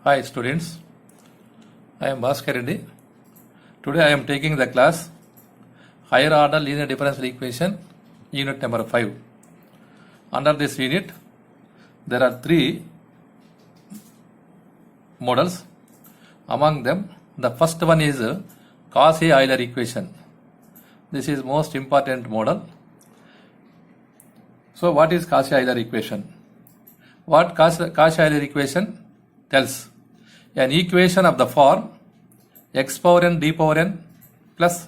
Hi students, I am Bhaskar Reddy. Today I am taking the class Higher Order Linear Differential Equation, Unit number 5. Under this unit, there are three models. Among them, the first one is Cauchy-Euler equation. This is most important model. So what is Cauchy-Euler equation? What Cauchy-Euler equation tells? An equation of the form x power n d power n plus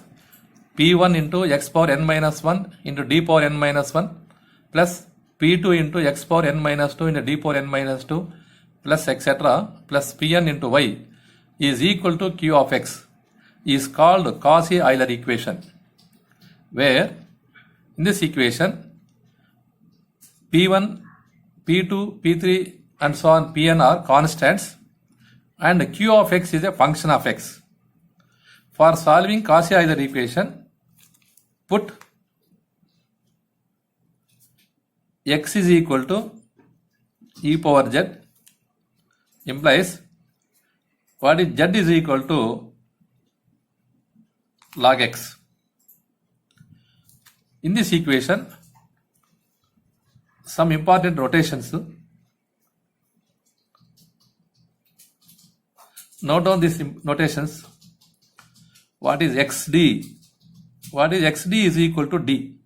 p1 into x power n minus 1 into d power n minus 1 plus p2 into x power n minus 2 into d power n minus 2 plus etc. plus pn into y is equal to q of x is called Cauchy-Euler equation, where in this equation p1, p2, p3 and so on pn are constants and q of x is a function of x. For solving Cauchy-Euler equation, put x is equal to e power z implies what is z is equal to log x. In this equation, some important rotations. Note down these notations. What is xd? What is xd is equal to d.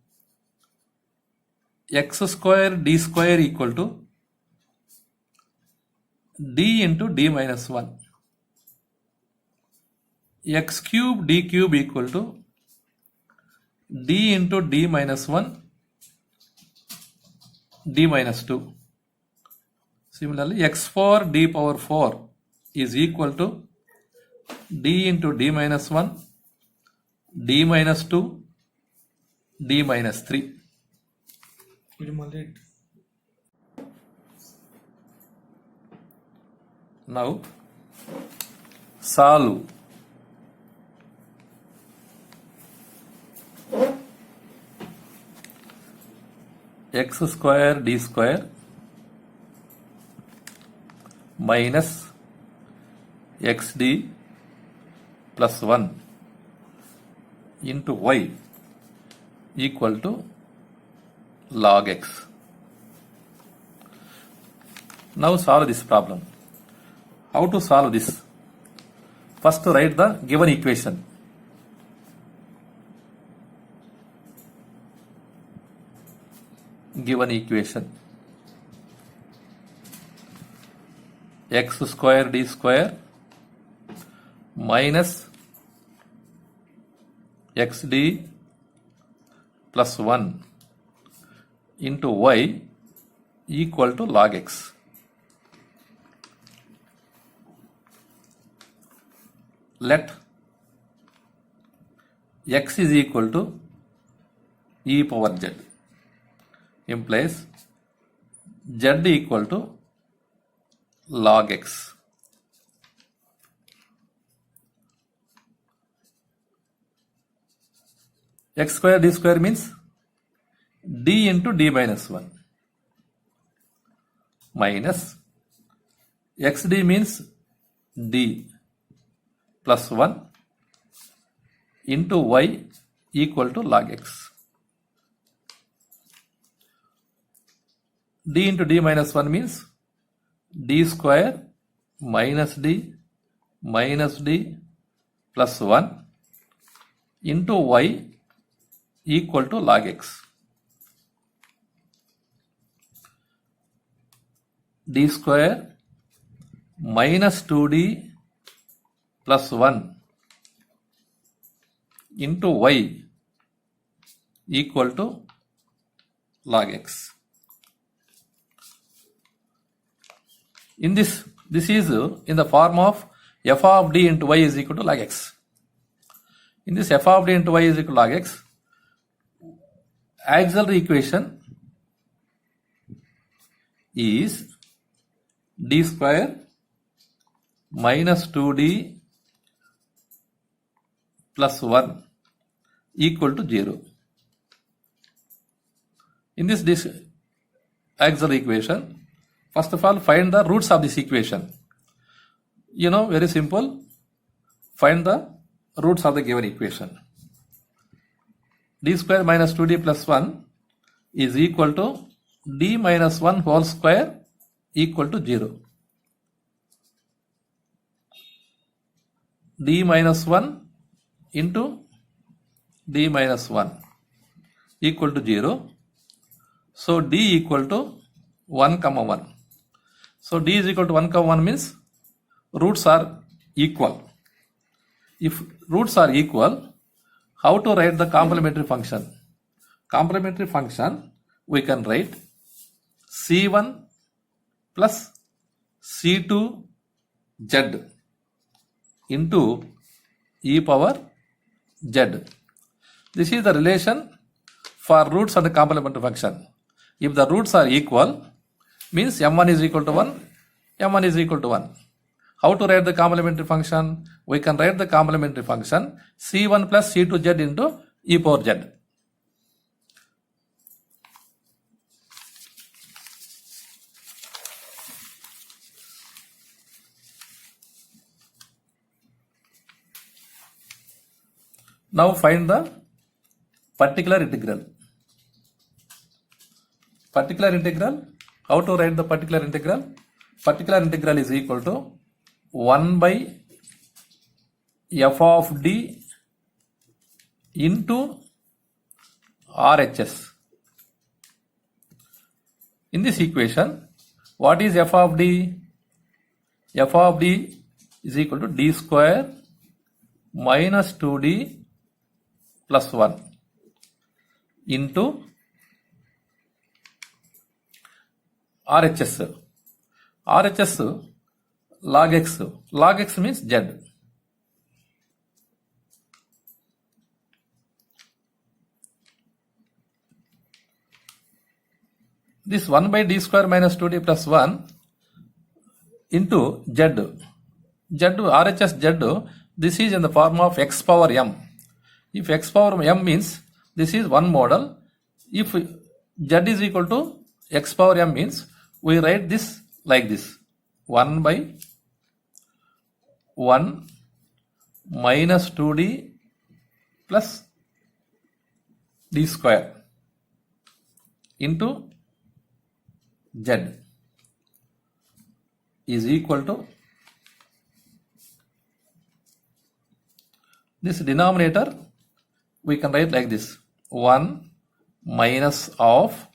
X square d square equal to d into d minus 1. X cube d cube equal to d into d minus 1 d minus 2. Similarly, x4 d power 4 is equal to d into d minus 1 d minus 2 d minus 3. Now solve. X square d square minus xd plus 1 into y equal to log x. Now solve this problem. How to solve this? First write the given equation. Given equation x square d square minus xd plus 1 into y equal to log x. Let x is equal to e power z implies z equal to log x. X square d square means d into d minus 1 minus xd means d plus 1 into y equal to log x. D into d minus 1 means d square minus d plus 1 into y equal to log x. D square minus 2d plus 1 into y equal to log x. In this is in the form of f of d into y is equal to log x. In this f of d into y is equal to log x, auxiliary equation is d square minus 2d plus 1 equal to 0. In this auxiliary equation, first of all find the roots of this equation. Very simple. Find the roots of the given equation. D square minus 2D plus 1 is equal to D minus 1 whole square equal to 0. D minus 1 into D minus 1 equal to 0. So D equal to 1 comma 1. So D is equal to 1 comma 1 means roots are equal. If roots are equal, how to write the complementary function? Complementary function, we can write C1 plus C2 Z into e power Z. This is the relation for roots of the complementary function. If the roots are equal, means m1 is equal to 1, m1 is equal to 1. How to write the complementary function? We can write the complementary function C1 plus C2Z into e power Z. Now find the particular integral. Particular integral, how to write the particular integral? Particular integral is equal to 1 by f of d into RHS. In this equation, what is f of d? F of d is equal to d square minus 2d plus 1 into RHS. RHS log x. Log x means z. This 1 by d square minus 2d plus 1 into z. Z, RHS z, this is in the form of x power m. If x power m means this is one model. If z is equal to x power m means we write this like this. 1 by 1 minus 2d plus d square into z is equal to this denominator we can write like this. 1 minus of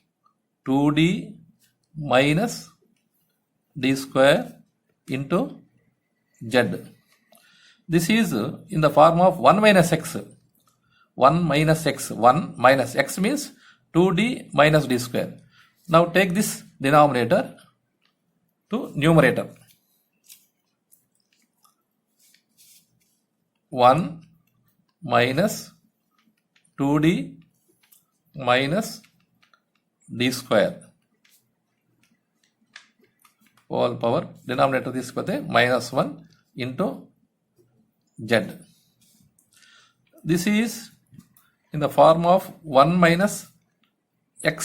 2d minus d square into z. This is in the form of 1 minus x. 1 minus x. 1 minus x means 2d minus d square. Now take this denominator to numerator. 1 minus 2d minus d square whole power denominator తీసుకపోతే minus 1 into z. This is in the form of 1 minus x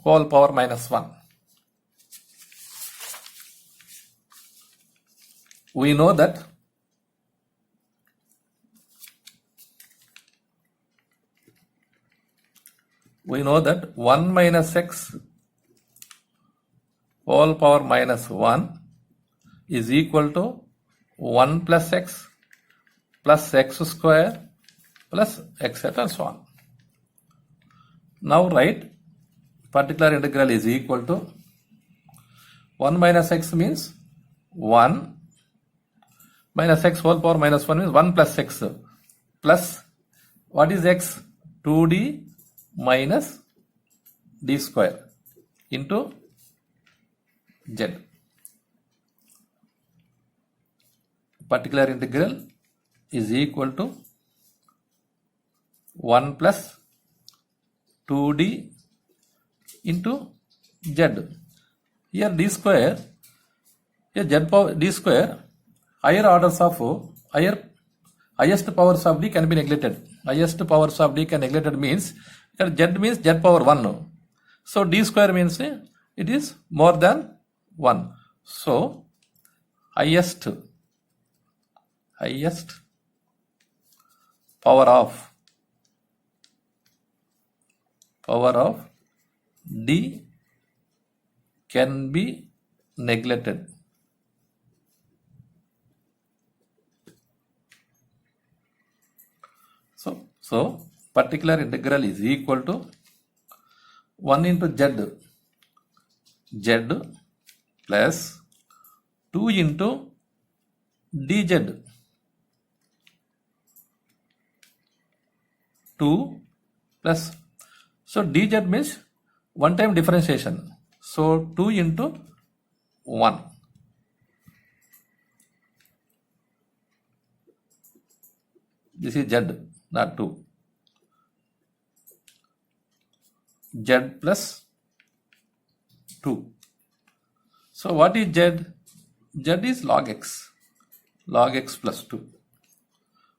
whole power minus 1. We know that we know that 1 minus x whole power minus 1 is equal to 1 plus x square plus etc. and so on. Now write particular integral is equal to 1 minus x means 1 minus x whole power minus 1 means 1 plus x plus what is x? 2d minus d square into z. Particular integral is equal to 1 plus 2d into z. Here d square, here z power d square, higher orders of highest powers of d can be neglected. Highest powers of d can be neglected means here z means z power 1. So d square means it is more than 1. So highest power of d can be neglected. So particular integral is equal to 1 into z plus 2 into dz, 2 plus, so dz means one time differentiation, so 2 into 1, this is z, not 2, z plus 2. So what is z? Z is log x plus 2.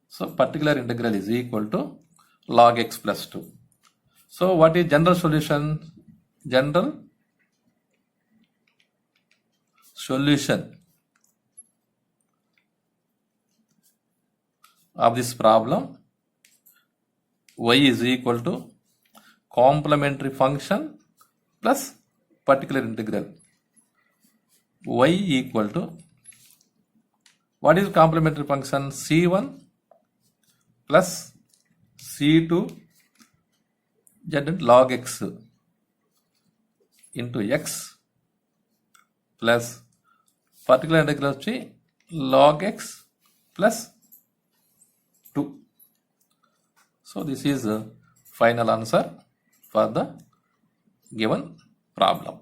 So particular integral is equal to log x plus 2. So what is general solution? General solution of this problem, y is equal to complementary function plus particular integral. Y equal to, what is complementary function? C1 plus C2 z log x into x plus particular integral వచ్చి log x plus 2. So this is the final answer for the given problem.